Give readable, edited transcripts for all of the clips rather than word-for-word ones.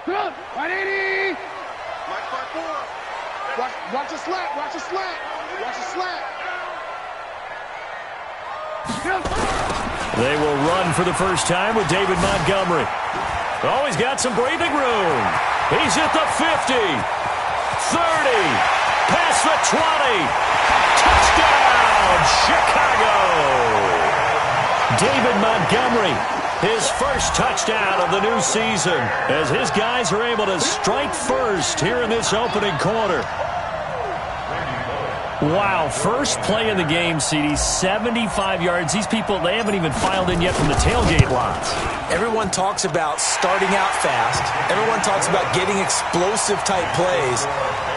180. Watch the slat. Watch the slat. Watch the slat. They will run for the first time with David Montgomery. Oh, he's got some breathing room. He's at the 50, 30, past the 20. Touchdown, Chicago! David Montgomery, his first touchdown of the new season, as his guys are able to strike first here in this opening quarter. Wow, first play in the game, CD, 75 yards. These people, they haven't even filed in yet from the tailgate lots. Everyone talks about starting out fast. Everyone talks about getting explosive-type plays.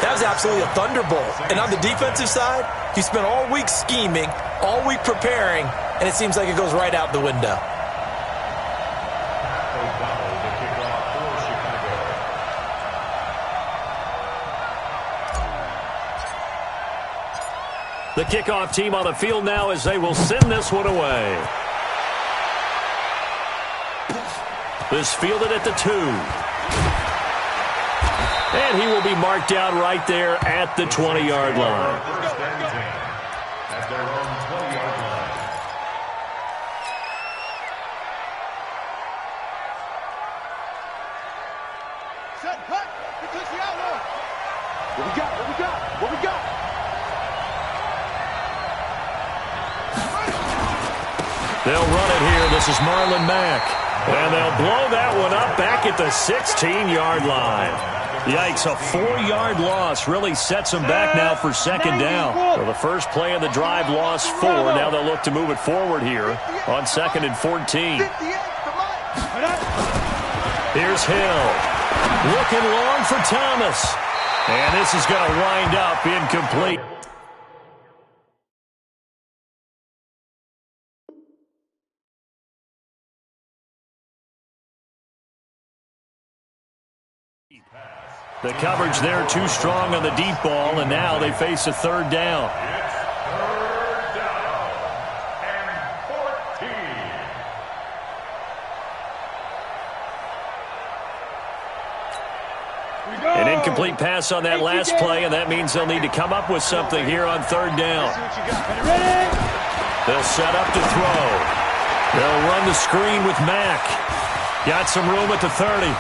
That was absolutely a thunderbolt. And on the defensive side, you spent all week scheming, all week preparing, and it seems like it goes right out the window. The kickoff team on the field now as they will send this one away. This fielded at the 2. And he will be marked down right there at the 20-yard line. At their own 20-yard line. Set, cut. We touch the outlaw. What we got? What we got? What we got? They'll run it here. This is Marlon Mack. And they'll blow that one up back at the 16-yard line. Yikes, a 4-yard loss really sets them back now for second down. So the first play of the drive lost 4. Now they'll look to move it forward here on 2nd and 14. Here's Hill. Looking long for Thomas. And this is going to wind up incomplete. The coverage there too strong on the deep ball, and now they face a third down. It's third down and 14. An incomplete pass on that last play, and that means they'll need to come up with something here on third down. They'll set up to throw. They'll run the screen with Mack. Got some room at the 30.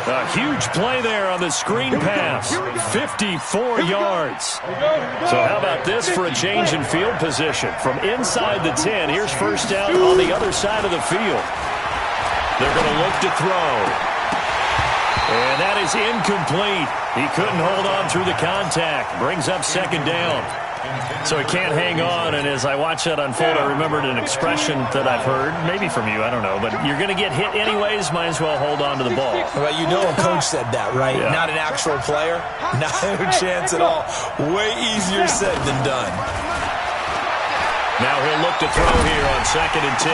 A huge play there on the screen pass. 54 yards. So how about this for a change in field position? From inside the 10, here's first down on the other side of the field. They're going to look to throw. And that is incomplete. He couldn't hold on through the contact. Brings up second down. So he can't hang on, and as I watch that unfold, I remembered an expression that I've heard, maybe from you, I don't know, but you're going to get hit anyways, might as well hold on to the ball. Well, you know a coach said that, right? Yeah. Not an actual player. Not a chance at all. Way easier said than done. Now he'll look to throw here on 2nd and 10.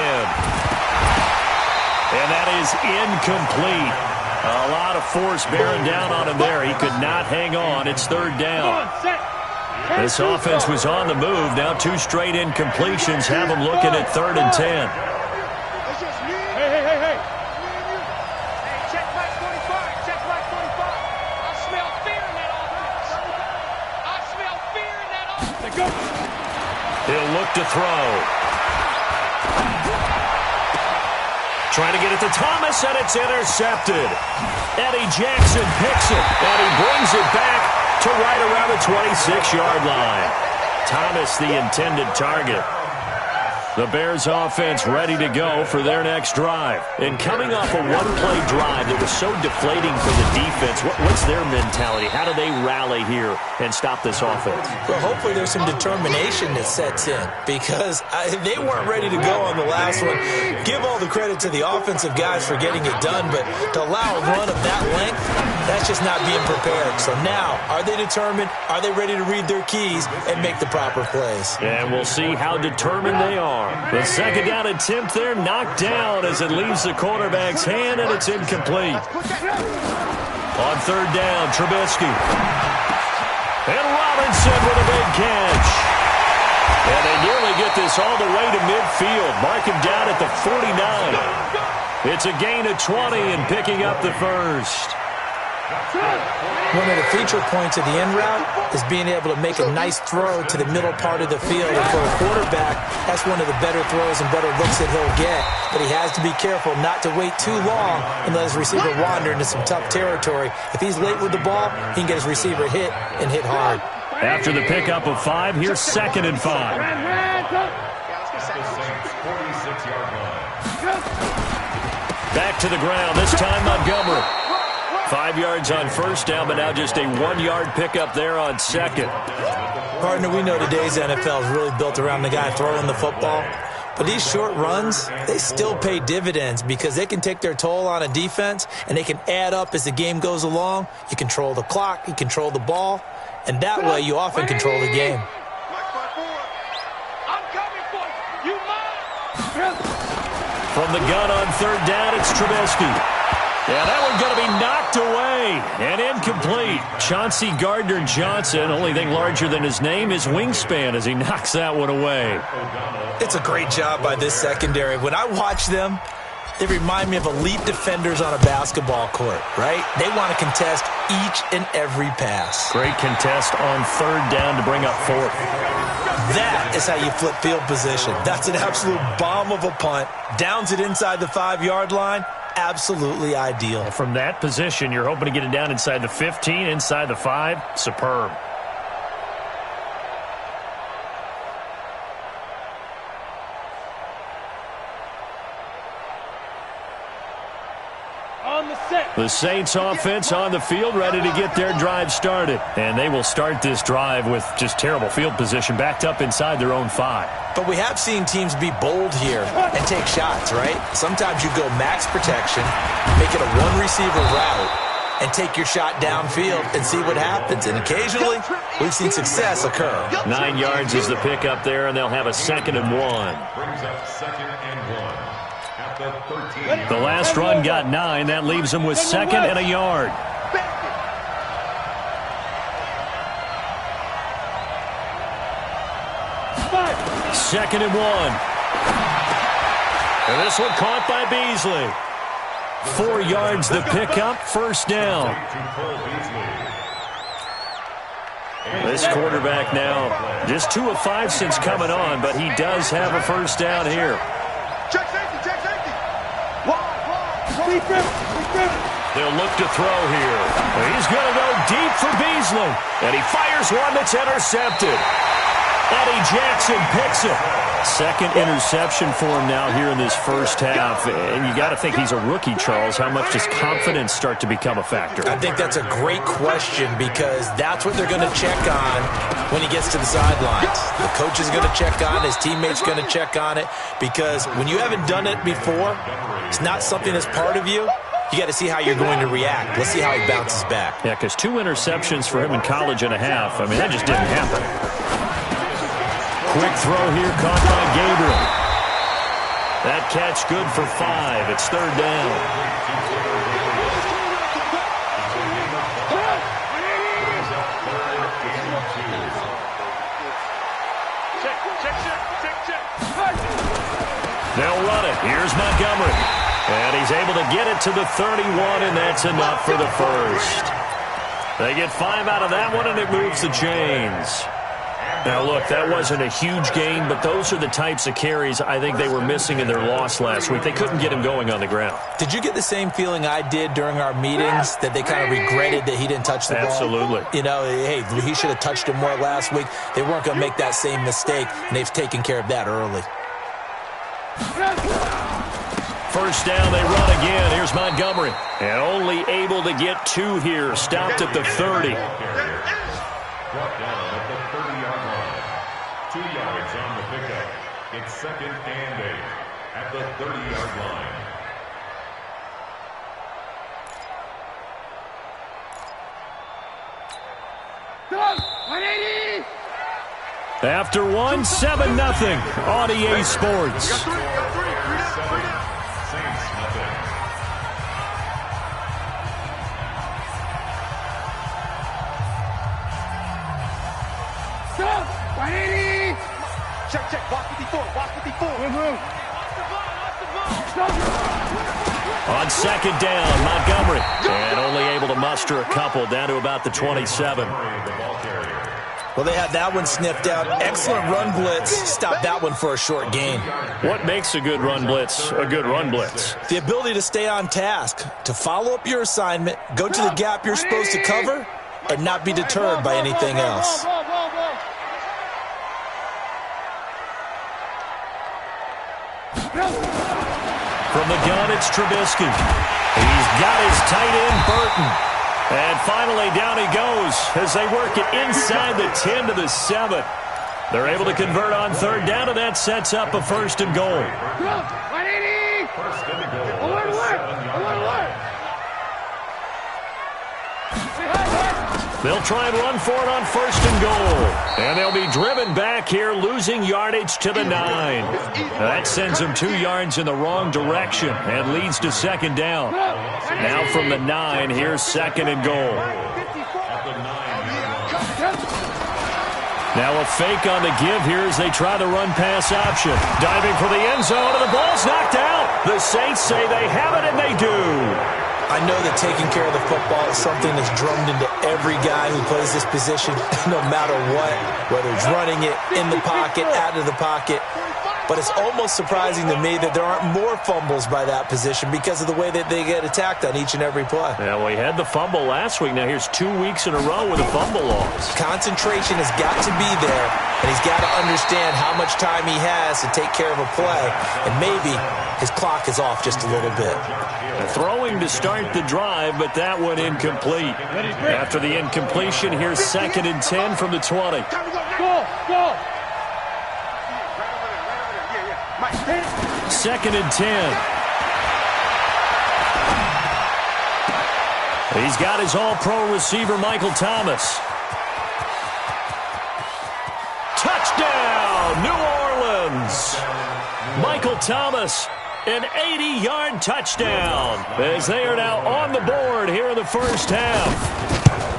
And that is incomplete. A lot of force bearing down on him there. He could not hang on. It's third down. This offense was on the move. Now 2 straight incompletions have them looking at 3rd and 10. Hey. Hey, check back 45. Check back 45. I smell fear in that offense. I smell fear in that offense. He'll look to throw. Trying to get it to Thomas, and it's intercepted. Eddie Jackson picks it, and he brings it back to right around the 26-yard line. Thomas, the intended target. The Bears offense ready to go for their next drive. And coming off a one-play drive that was so deflating for the defense, what's their mentality? How do they rally here and stop this offense? Well, hopefully there's some determination that sets in because they weren't ready to go on the last one. Give all the credit to the offensive guys for getting it done, but to allow a run of that length, that's just not being prepared. So now, are they determined? Are they ready to read their keys and make the proper plays? And we'll see how determined they are. The second down attempt there knocked down as it leaves the quarterback's hand, and it's incomplete. On third down, Trubisky. And Robinson with a big catch. And they nearly get this all the way to midfield. Mark him down at the 49. It's a gain of 20 and picking up the first. One of the feature points of the in route is being able to make a nice throw to the middle part of the field. And for a quarterback, that's one of the better throws and better looks that he'll get. But he has to be careful not to wait too long and let his receiver wander into some tough territory. If he's late with the ball, he can get his receiver hit and hit hard. After the pickup of 5, here's 2nd and 5. Back to the ground, this time Montgomery. 5 yards on first down, but now just a 1-yard pickup there on 2nd. Partner, we know today's NFL is really built around the guy throwing the football. But these short runs, they still pay dividends because they can take their toll on a defense, and they can add up as the game goes along. You control the clock, you control the ball, and that way you often control the game. I'm coming for you. You mine. From the gun on 3rd down, it's Trubisky. Yeah, that one's going to be knocked away and incomplete. Chauncey Gardner-Johnson, only thing larger than his name is wingspan as he knocks that one away. It's a great job by this secondary. When I watch them, they remind me of elite defenders on a basketball court, right? They want to contest each and every pass. Great contest on 3rd down to bring up 4th. That is how you flip field position. That's an absolute bomb of a punt. Downs it inside the 5-yard line. Absolutely ideal. From that position, you're hoping to get it down inside the 15, inside the 5. Superb. The Saints offense on the field, ready to get their drive started. And they will start this drive with just terrible field position, backed up inside their own 5. But we have seen teams be bold here and take shots, right? Sometimes you go max protection, make it a one-receiver route, and take your shot downfield and see what happens. And occasionally, we've seen success occur. 9 yards is the pickup there, and they'll have a 2nd and 1. Brings up 2nd and 1. At the 13. The last run got 9. That leaves them with 2nd and a yard. Second and 1. And this one caught by Beasley. 4 yards the pickup, 1st down. This quarterback now just 2 of 5 since coming on, but he does have a 1st down here. Check safety, check safety. They'll look to throw here. He's going to go deep for Beasley. And he fires one that's intercepted. Eddie Jackson picks it. 2nd interception for him now here in this first half. And you got to think he's a rookie, Charles. How much does confidence start to become a factor? I think that's a great question because that's what they're going to check on when he gets to the sidelines. The coach is going to check on, his teammates going to check on it because when you haven't done it before, it's not something that's part of you. You got to see how you're going to react. Let's see how he bounces back. Yeah, because 2 interceptions for him in college and a half. I mean, that just didn't happen. Quick throw here caught by Gabriel. That catch good for 5. It's 3rd down. They'll run it. Here's Montgomery. And he's able to get it to the 31, and that's enough for the first. They get 5 out of that one, and it moves the chains. Now, look, that wasn't a huge gain, but those are the types of carries I think they were missing in their loss last week. They couldn't get him going on the ground. Did you get the same feeling I did during our meetings, that they kind of regretted that he didn't touch the ball? Absolutely. You know, hey, he should have touched him more last week. They weren't going to make that same mistake, and they've taken care of that early. First down, they run again. Here's Montgomery. And only able to get 2 here. Stopped at the 30. Brought down at the 30-yard line. 2 yards on the pickup. It's 2nd and 8 at the 30-yard line. After 1, 7-0 on EA Sports. Check, check. Watch 54. Watch 54. Watch the ball. Watch the ball. On second down, Montgomery. And only able to muster a couple down to about the 27. Well, they had that one sniffed out. Excellent run blitz. Stopped that one for a short gain. What makes a good run blitz a good run blitz? The ability to stay on task, to follow up your assignment, go to the gap you're supposed to cover, and not be deterred by anything else. From the gun, it's Trubisky. He's got his tight end, Burton. And finally, down he goes as they work it inside the 10 to the 7. They're able to convert on third down, and that sets up a first and goal. First and goal. They'll try and run for it on first and goal. And they'll be driven back here, losing yardage to the 9. That sends them 2 yards in the wrong direction and leads to second down. Now from the 9, here's second and goal. Now a fake on the give here as they try the run-pass option. Diving for the end zone, and the ball's knocked out. The Saints say they have it, and they do. I know that taking care of the football is something that's drummed into every guy who plays this position, no matter what, whether it's running it, in the pocket, out of the pocket. But it's almost surprising to me that there aren't more fumbles by that position because of the way that they get attacked on each and every play. Yeah, well, he had the fumble last week. Now here's 2 weeks in a row with a fumble loss. Concentration has got to be there, and he's got to understand how much time he has to take care of a play, and maybe his clock is off just a little bit. Throwing to start the drive, but that one incomplete. After the incompletion, here's second and 10 from the 20. Go. Second and 10. He's got his all-pro receiver, Michael Thomas. Touchdown, New Orleans. Michael Thomas, an 80-yard touchdown, as they are now on the board here in the first half.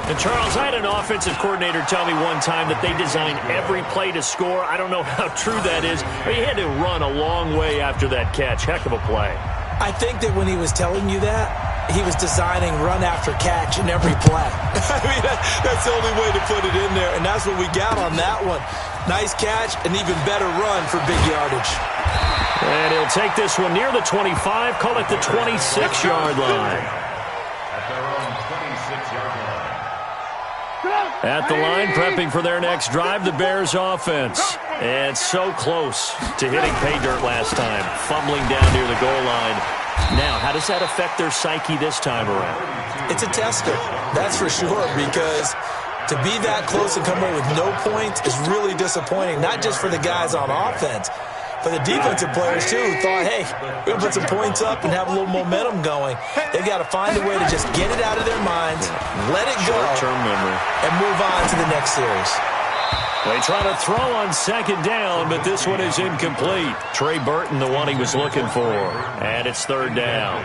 And, Charles, I had an offensive coordinator tell me one time that they design every play to score. I don't know how true that is, but he had to run a long way after that catch. Heck of a play. I think that when he was telling you that, he was designing run after catch in every play. I mean, that's the only way to put it in there, and that's what we got on that one. Nice catch, an even better run for big yardage. And he'll take this one near the 25, call it the 26-yard line. At their own 26-yard line. At the line, prepping for their next drive, the Bears offense. And so close to hitting pay dirt last time, fumbling down near the goal line. Now, how does that affect their psyche this time around? It's a tester, that's for sure, because to be that close and come away with no points is really disappointing, not just for the guys on offense, but the defensive players, too, who thought, hey, we'll put some points up and have a little momentum going. They've got to find a way to just get it out of their minds, let it go, short-term memory, and move on to the next series. They try to throw on second down, but this one is incomplete. Trey Burton, the one he was looking for. And it's third down.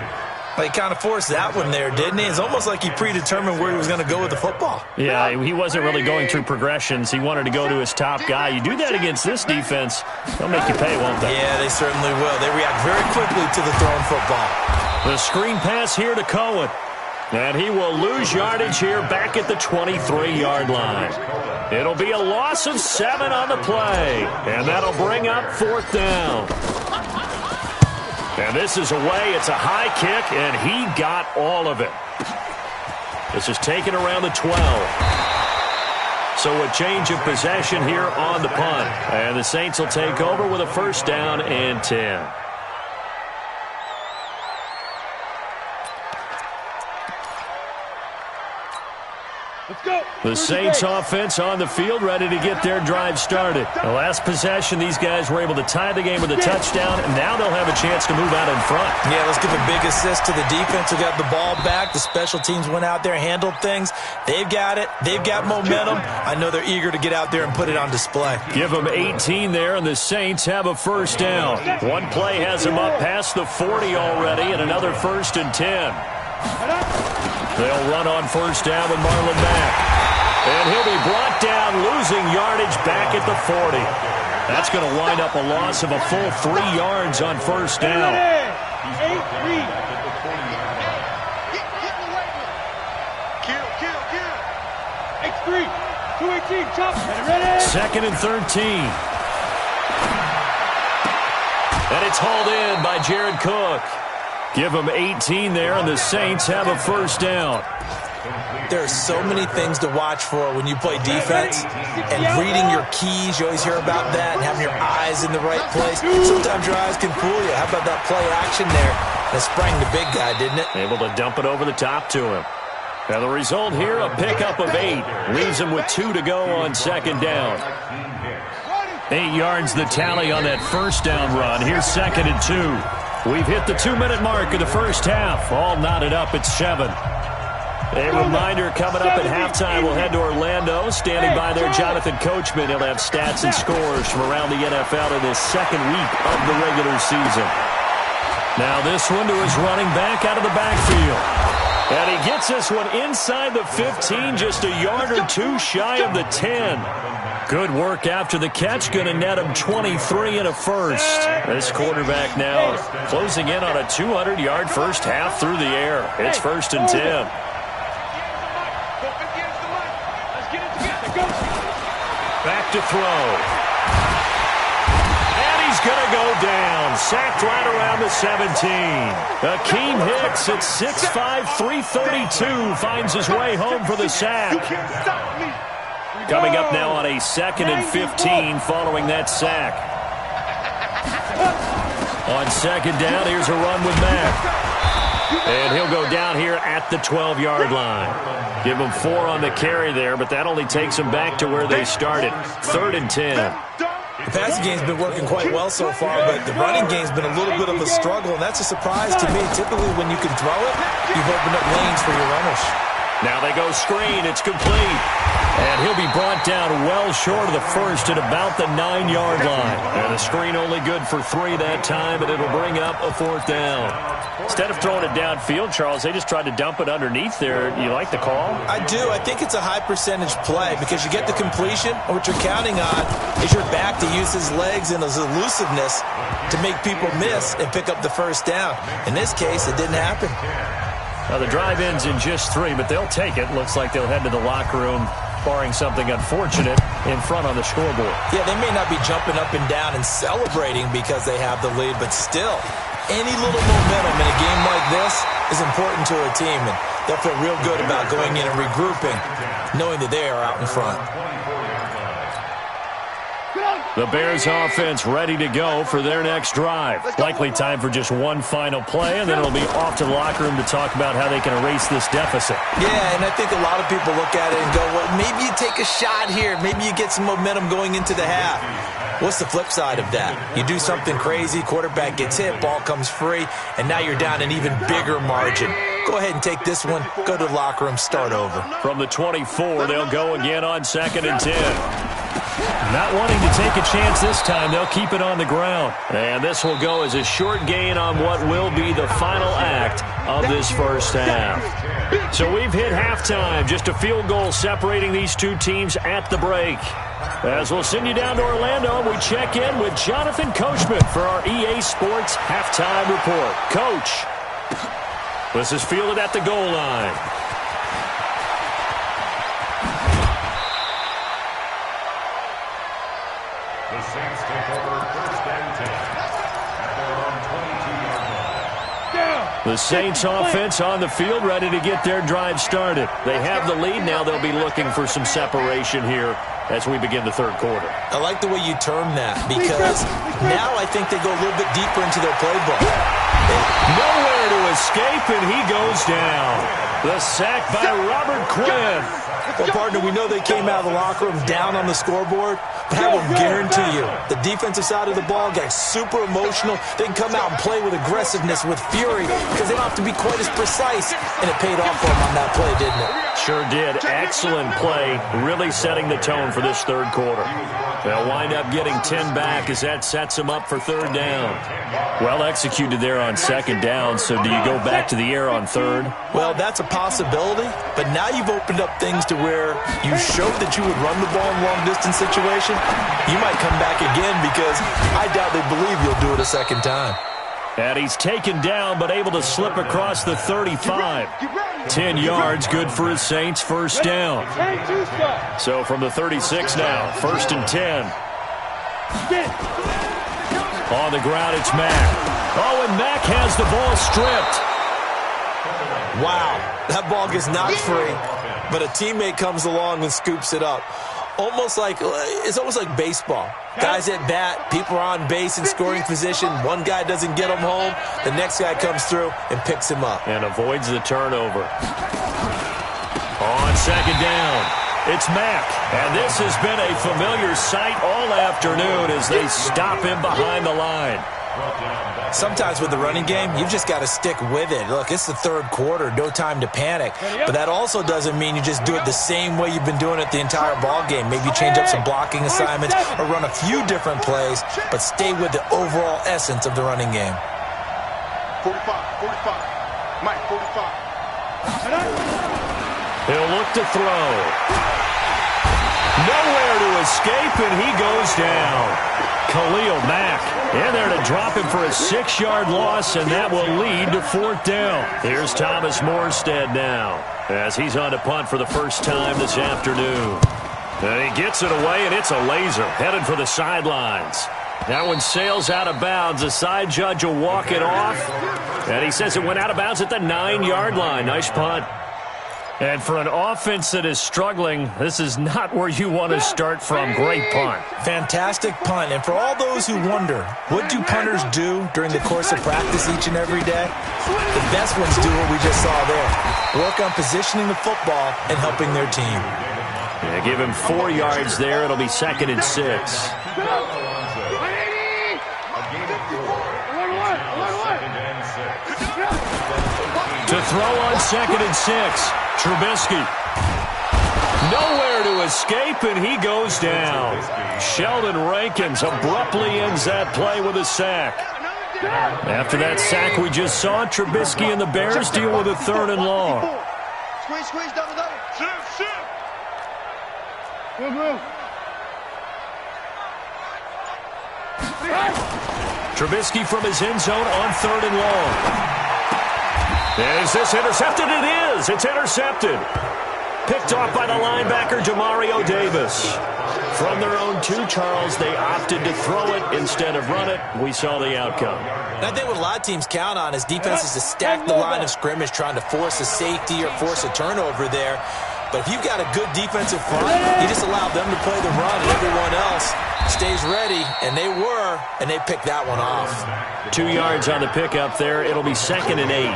He kind of forced that one there, didn't he? It's almost like he predetermined where he was going to go with the football. Yeah, he wasn't really going through progressions. He wanted to go to his top guy. You do that against this defense, they'll make you pay, won't they? Yeah, they certainly will. They react very quickly to the thrown football. The screen pass here to Cohen. And he will lose yardage here back at the 23-yard line. It'll be a loss of 7 on the play. And that'll bring up fourth down. And this is away. It's a high kick, and he got all of it. This is taken around the 12. So a change of possession here on the punt. And the Saints will take over with a first down and 10. Let's go. The Saints offense on the field, ready to get their drive started. The last possession, these guys were able to tie the game with a touchdown, and now they'll have a chance to move out in front. Yeah, let's give a big assist to the defense who got the ball back. The special teams went out there, handled things. They've got it. They've got momentum. I know they're eager to get out there and put it on display. Give them 18 there, and the Saints have a first down. One play has them up past the 40 already, and another first and 10. They'll run on first down with Marlon back. And he'll be brought down, losing yardage back at the 40. That's going to wind up a loss of a full 3 yards on first down. 8-3. X3. 218. Chop. Ready. Second and 13. And it's hauled in by Jared Cook. Give them 18 there, and the Saints have a first down. There are so many things to watch for when you play defense, and reading your keys, you always hear about that, and having your eyes in the right place. Sometimes your eyes can fool you. How about that play action there? That sprang the big guy, didn't it? Able to dump it over the top to him. Now the result here, a pickup of 8. Leaves him with 2 to go on second down. 8 yards the tally on that first down run. Here's second and 2. We've hit the 2-minute mark of the first half. All knotted up at 7. A reminder coming up at halftime, we'll head to Orlando. Standing by there, Jonathan Coachman. He'll have stats and scores from around the NFL in this second week of the regular season. Now this one to his running back out of the backfield. And he gets this one inside the 15, just a yard or 2 shy of the 10. Good work after the catch, going to net him 23 and a first. This quarterback now closing in on a 200-yard first half through the air. It's first and 10. Back to throw. And he's going to go down. Sacked right around the 17. Akeem Hicks at 6'5", 332 finds his way home for the sack. Coming up now on a second and 15 following that sack. On second down, here's a run with Mack. And he'll go down here at the 12-yard line. Give him 4 on the carry there, but that only takes them back to where they started. Third and 10. The passing game's been working quite well so far, but the running game's been a little bit of a struggle, and that's a surprise to me. Typically, when you can throw it, you've opened up lanes for your runners. Now they go screen. It's complete. And he'll be brought down well short of the first at about the 9-yard line. And the screen only good for 3 that time, and it'll bring up a 4th down. Instead of throwing it downfield, Charles, they just tried to dump it underneath there. You like the call? I do. I think it's a high-percentage play because you get the completion, and what you're counting on is your back to use his legs and his elusiveness to make people miss and pick up the first down. In this case, it didn't happen. Now the drive ends in just 3, but they'll take it. Looks like they'll head to the locker room, barring something unfortunate in front on the scoreboard. Yeah, they may not be jumping up and down and celebrating because they have the lead, but still, any little momentum in a game like this is important to a team, and they'll feel real good about going in and regrouping, knowing that they are out in front. The Bears offense ready to go for their next drive. Likely time for just one final play, and then it'll be off to the locker room to talk about how they can erase this deficit. Yeah, and I think a lot of people look at it and go, well, maybe you take a shot here. Maybe you get some momentum going into the half. What's the flip side of that? You do something crazy, quarterback gets hit, ball comes free, and now you're down an even bigger margin. Go ahead and take this one, go to the locker room, start over. From the 24, they'll go again on second and 10. Not wanting to take a chance this time, they'll keep it on the ground. And this will go as a short gain on what will be the final act of this first half. So we've hit halftime, just a field goal separating these two teams at the break. As we'll send you down to Orlando, we check in with Jonathan Coachman for our EA Sports Halftime Report. Coach, this is fielded at the goal line. The Saints take over first and 10 at their own 22-yard line. The Saints offense on the field, ready to get their drive started. They have the lead. Now they'll be looking for some separation here as we begin the third quarter. I like the way you term that because now I think they go a little bit deeper into their playbook. Nowhere to escape, and he goes down. The sack by Robert Quinn. Well, partner, we know they came out of the locker room down on the scoreboard, but I will guarantee you the defensive side of the ball got super emotional. They can come out and play with aggressiveness, with fury, because they don't have to be quite as precise, and it paid off for them on that play, didn't it? Sure did. Excellent play, really setting the tone for this third quarter. They'll wind up getting 10 back as that sets them up for third down. Well executed there on second down, so do you go back to the air on third? Well, that's a possibility, but now you've opened up things to where you showed that you would run the ball in long-distance situation. You might come back again because I doubt they believe you'll do it a second time. And he's taken down but able to slip across the 35. 10 yards, good for his Saints, first down. So from the 36 now, first and 10. On the ground, it's Mack. Oh, and Mack has the ball stripped. Wow, that ball gets knocked free, but a teammate comes along and scoops it up. It's almost like baseball. Guys at bat, people are on base in scoring position. One guy doesn't get him home. The next guy comes through and picks him up. And avoids the turnover. On second down, it's Mack. And this has been a familiar sight all afternoon as they stop him behind the line. Sometimes with the running game, you've just got to stick with it. Look, it's the third quarter, no time to panic. But that also doesn't mean you just do it the same way you've been doing it the entire ball game. Maybe change up some blocking assignments or run a few different plays, but stay with the overall essence of the running game. 45, Mike, 45. He'll look to throw. Nowhere to escape, and he goes down. Khalil Mack in there to drop him for a 6-yard loss, and that will lead to fourth down. Here's Thomas Morstead now as he's on to punt for the first time this afternoon. And he gets it away, and it's a laser headed for the sidelines. That one sails out of bounds. The side judge will walk it off, and he says it went out of bounds at the 9-yard line. Nice punt. And for an offense that is struggling, this is not where you want to start from. Great punt. Fantastic punt. And for all those who wonder, what do punters do during the course of practice each and every day? The best ones do what we just saw there. Work on positioning the football and helping their team. Yeah, give him 4 yards there. It'll be second and 6. To throw on second and 6. Trubisky. Nowhere to escape, and he goes down. Sheldon Rankins abruptly ends that play with a sack. After that sack we just saw, Trubisky and the Bears deal with a third and long. Squeeze, double. Shift. Move. Trubisky from his end zone on third and long. Is this intercepted? It is. It's intercepted. Picked off by the linebacker, Demario Davis. From their own 2, Charles, they opted to throw it instead of run it. We saw the outcome. And I think what a lot of teams count on is defenses to stack the line of scrimmage, trying to force a safety or force a turnover there. But if you've got a good defensive front, you just allow them to play the run and everyone else stays ready, and they were, and they picked that one off. 2 yards on the pickup there. It'll be second and 8.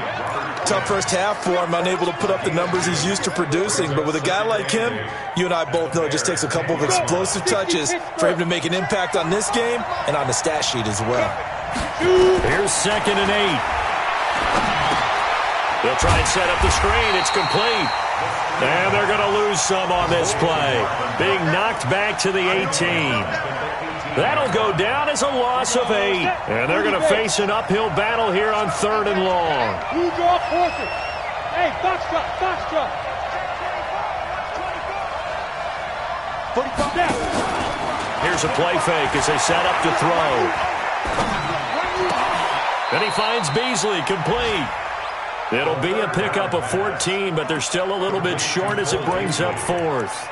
Tough first half for him, unable to put up the numbers he's used to producing. But with a guy like him, you and I both know it just takes a couple of explosive touches for him to make an impact on this game and on the stat sheet as well. Here's second and 8. They'll try and set up the screen. It's complete. And they're going to lose some on this play. Being knocked back to the 18. That'll go down as a loss of 8. And they're going to face an uphill battle here on third and long. Who draw forces? Hey, box drop. 45. Here's a play fake as they set up to throw. And he finds Beasley complete. It'll be a pickup of 14, but they're still a little bit short as it brings up fourth.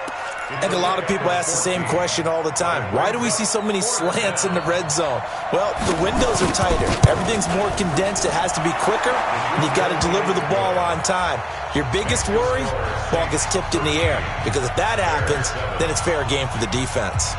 I think a lot of people ask the same question all the time. Why do we see so many slants in the red zone? Well, the windows are tighter. Everything's more condensed. It has to be quicker, and you've got to deliver the ball on time. Your biggest worry, ball gets tipped in the air, because if that happens, then it's fair game for the defense.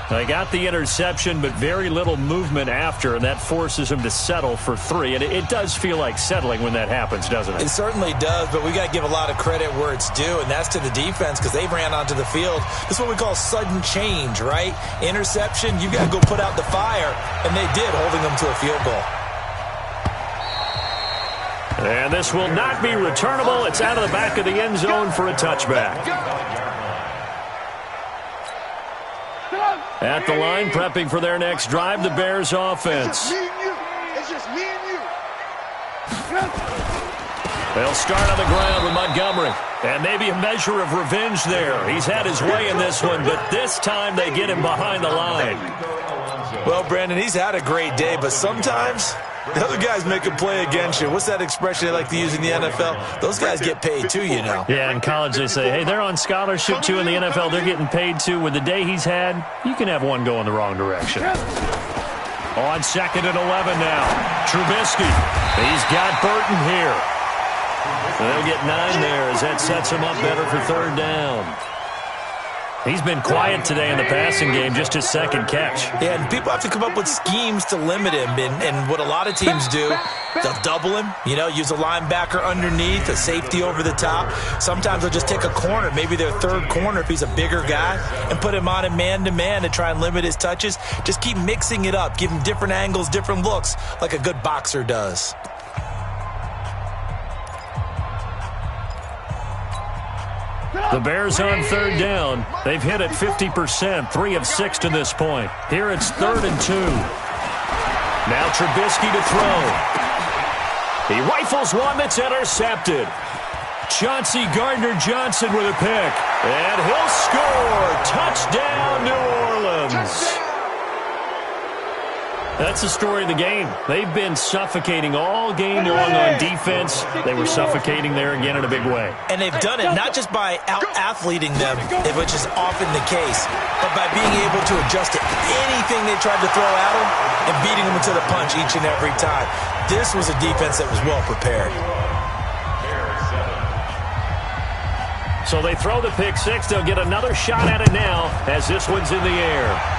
They got the interception, but very little movement after, and that forces him to settle for 3. And it does feel like settling when that happens, doesn't it? It certainly does, but we got to give a lot of credit where it's due, and that's to the defense because they ran onto the field. This is what we call sudden change, right? Interception, you got to go put out the fire, and they did, holding them to a field goal. And this will not be returnable. It's out of the back of the end zone for a touchback. At the line, prepping for their next drive, the Bears offense. It's just me and you. They'll start on the ground with Montgomery. And maybe a measure of revenge there. He's had his way in this one, but this time they get him behind the line. Well, Brandon, he's had a great day, but sometimes the other guys make a play against you. What's that expression they like to use in the NFL? Those guys get paid too, you know. Yeah, in college they say, hey, they're on scholarship too. In the NFL, they're getting paid too. With the day he's had, you can have one go in the wrong direction. On 2nd and 11 now. Trubisky. He's got Burton here. They'll get 9 there as that sets him up better for 3rd down. He's been quiet today in the passing game, just his 2nd catch. Yeah, and people have to come up with schemes to limit him. And what a lot of teams do, they'll double him, use a linebacker underneath, a safety over the top. Sometimes they'll just take a corner, maybe their 3rd corner if he's a bigger guy, and put him on a man-to-man to try and limit his touches. Just keep mixing it up, give him different angles, different looks, like a good boxer does. The Bears on 3rd down. They've hit it 50%, 3 of 6 to this point. Here it's 3rd and 2. Now Trubisky to throw. He rifles one that's intercepted. Chauncey Gardner-Johnson with a pick. And he'll score. Touchdown, New Orleans. That's the story of the game. They've been suffocating all game long on defense. They were suffocating there again in a big way. And they've done it not just by out-athleting them, which is often the case, but by being able to adjust to anything they tried to throw at them and beating them to the punch each and every time. This was a defense that was well prepared. So they throw the pick 6. They'll get another shot at it now as this one's in the air.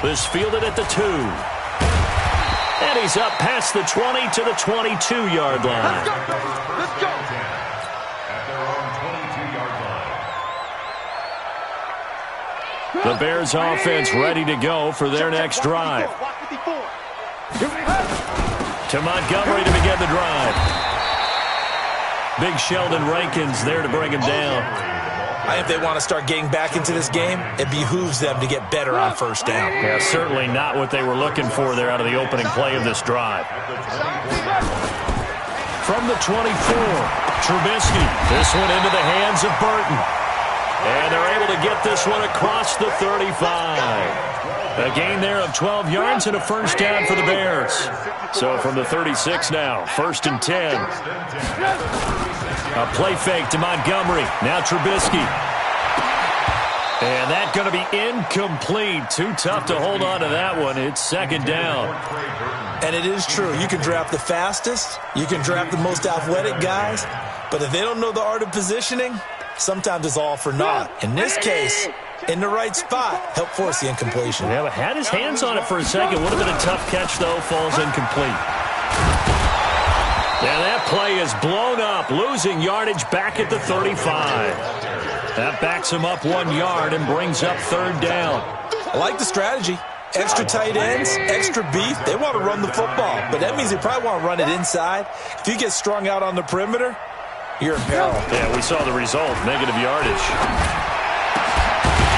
This fielded at the 2. And he's up past the 20 to the 22-yard line. Let's go. At their own 22-yard line. The Bears offense ready to go for their next drive. To Montgomery to begin the drive. Big Sheldon Rankins there to bring him down. If they want to start getting back into this game, it behooves them to get better on 1st down. Yeah, certainly not what they were looking for there out of the opening play of this drive. From the 24, Trubisky. This one into the hands of Burton. And they're able to get this one across the 35. A gain there of 12 yards and a 1st down for the Bears. So from the 36 now, 1st and 10. A play fake to Montgomery. Now Trubisky. And that's going to be incomplete. Too tough to hold on to that one. It's 2nd down. And it is true. You can draft the fastest. You can draft the most athletic guys. But if they don't know the art of positioning, sometimes it's all for naught. In this case, in the right spot, help force the incompletion. Yeah, but had his hands on it for a second. Would have been a tough catch, though. Falls incomplete. Yeah, that play is blown up, losing yardage back at the 35. That backs him up 1 yard and brings up 3rd down. I like the strategy. Extra tight ends, extra beef. They want to run the football, but that means they probably want to run it inside. If you get strung out on the perimeter, you're in peril. Yeah, we saw the result, negative yardage.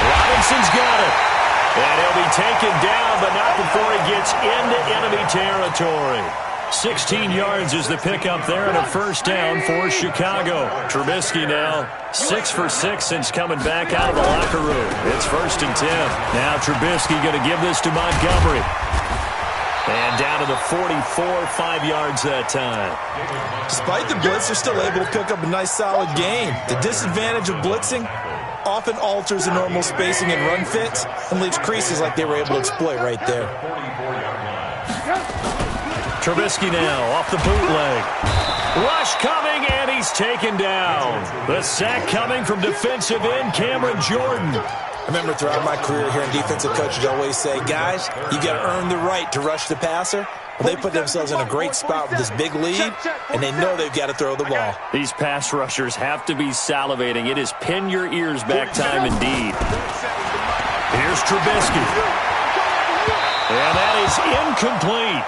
Robinson's got it. And he'll be taken down, but not before he gets into enemy territory. 16 yards is the pickup there and a 1st down for Chicago. Trubisky now 6 for 6 since coming back out of the locker room. It's 1st and 10. Now Trubisky going to give this to Montgomery. And down to the 44, 5 yards that time. Despite the blitz, they're still able to pick up a nice solid gain. The disadvantage of blitzing often alters the normal spacing and run fits and leaves creases like they were able to exploit right there. Trubisky now off the bootleg. Rush coming, and he's taken down. The sack coming from defensive end Cameron Jordan. I remember throughout my career here in defensive coaches always say, guys, you got to earn the right to rush the passer. Well, they put themselves in a great spot with this big lead, and they know they've got to throw the ball. These pass rushers have to be salivating. It is pin your ears back time indeed. Here's Trubisky. And that is incomplete.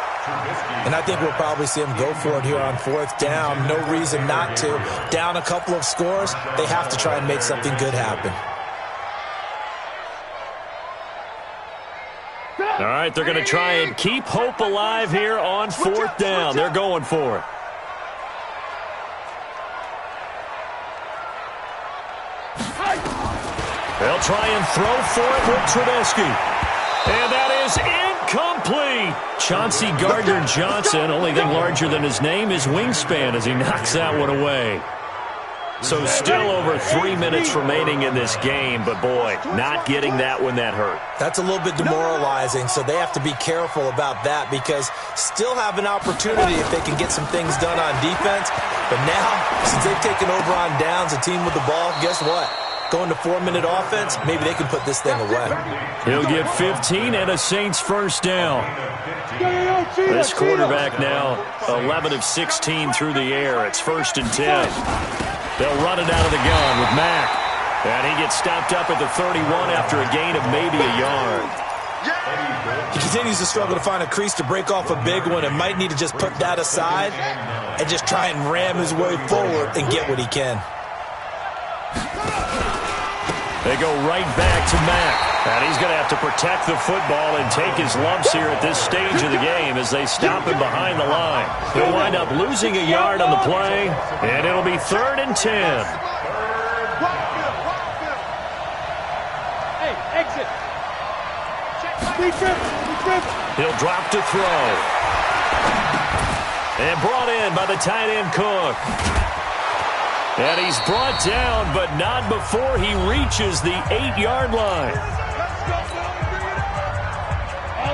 And I think we'll probably see him go for it here on 4th down. No reason not to. Down a couple of scores, they have to try and make something good happen. All right, they're going to try and keep hope alive here on 4th down. They're going for it. They'll try and throw for it with Trubisky. And that is incomplete. Chauncey Gardner-Johnson, only thing larger than his name is wingspan as he knocks that one away. So still over 3 minutes remaining in this game, but boy, not getting that one that hurt. That's a little bit demoralizing, so they have to be careful about that because still have an opportunity if they can get some things done on defense. But now, since they've taken over on downs, a team with the ball, guess what? Going to 4-minute offense, maybe they can put this thing away. He'll get 15 and a Saints first down. This quarterback now 11 of 16 through the air. It's 1st and 10. They'll run it out of the gun with Mack. And he gets stopped up at the 31 after a gain of maybe a yard. He continues to struggle to find a crease to break off a big one and might need to just put that aside and just try and ram his way forward and get what he can. They go right back to Mack. And he's going to have to protect the football and take his lumps here at this stage of the game as they stop him behind the line. He'll wind up losing a yard on the play, and it'll be 3rd and 10. Hey, exit. He'll drop to throw. And brought in by the tight end Cook. And he's brought down, but not before he reaches the 8-yard line.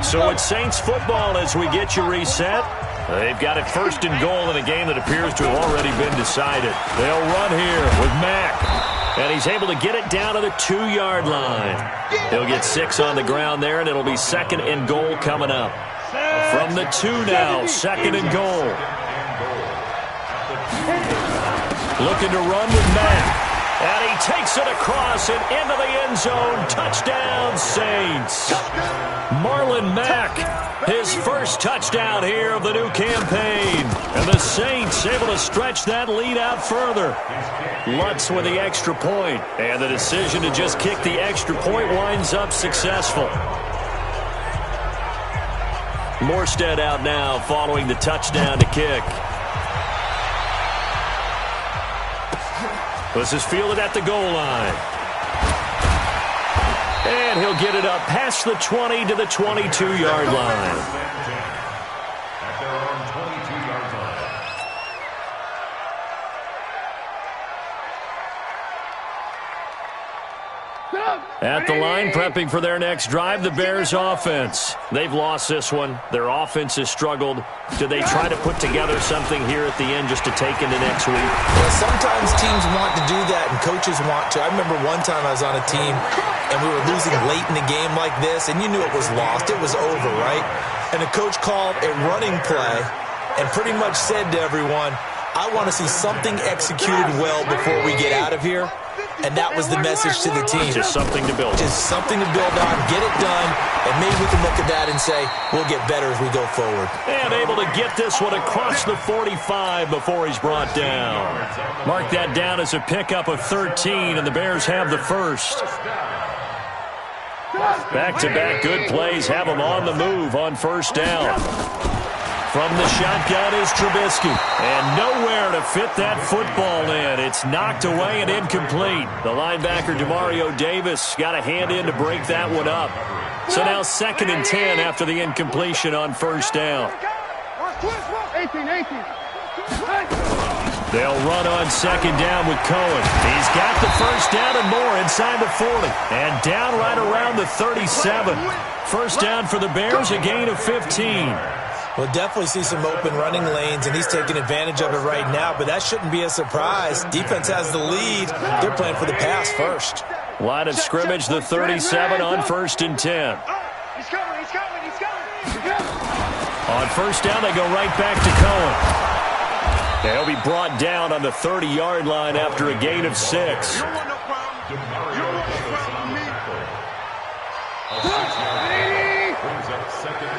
So it's Saints football as we get you reset. They've got it 1st and goal in a game that appears to have already been decided. They'll run here with Mack. And he's able to get it down to the 2-yard line. He'll get 6 on the ground there, and it'll be 2nd and goal coming up. From the 2 now, 2nd and goal. Looking to run with Mack. And he takes it across and into the end zone. Touchdown, Saints. Marlon Mack, his first touchdown here of the new campaign. And the Saints able to stretch that lead out further. Lutz with the extra point. And the decision to just kick the extra point winds up successful. Morstead out now following the touchdown to kick. This is fielded at the goal line. And he'll get it up past the 20 to the 22-yard line. At their own 22-yard line. At the line, prepping for their next drive, the Bears offense. They've lost this one. Their offense has struggled. Do they try to put together something here at the end just to take into next week? Well, sometimes teams want to do that and coaches want to. I remember one time I was on a team and we were losing late in the game like this, and you knew it was lost. It was over, right? And the coach called a running play and pretty much said to everyone, I want to see something executed well before we get out of here. And that was the message to the team. Just something to build. Just something to build on, get it done, and maybe we can look at that and say, we'll get better as we go forward. And able to get this one across the 45 before he's brought down. Mark that down as a pickup of 13, and the Bears have the first. Back-to-back good plays have them on the move on 1st down. From the shotgun is Trubisky. And nowhere to fit that football in. It's knocked away and incomplete. The linebacker, Demario Davis, got a hand in to break that one up. So now 2nd and 10 after the incompletion on 1st down. 18. They'll run on 2nd down with Cohen. He's got the 1st down and more inside the 40. And down right around the 37. 1st down for the Bears, a gain of 15. We'll definitely see some open running lanes, and he's taking advantage of it right now, but that shouldn't be a surprise. Defense has the lead. They're playing for the pass first. Line of scrimmage, the 37 on 1st and 10. He's coming. On 1st down, they go right back to Cohen. He'll be brought down on the 30-yard line after a gain of 6. Brings up 2nd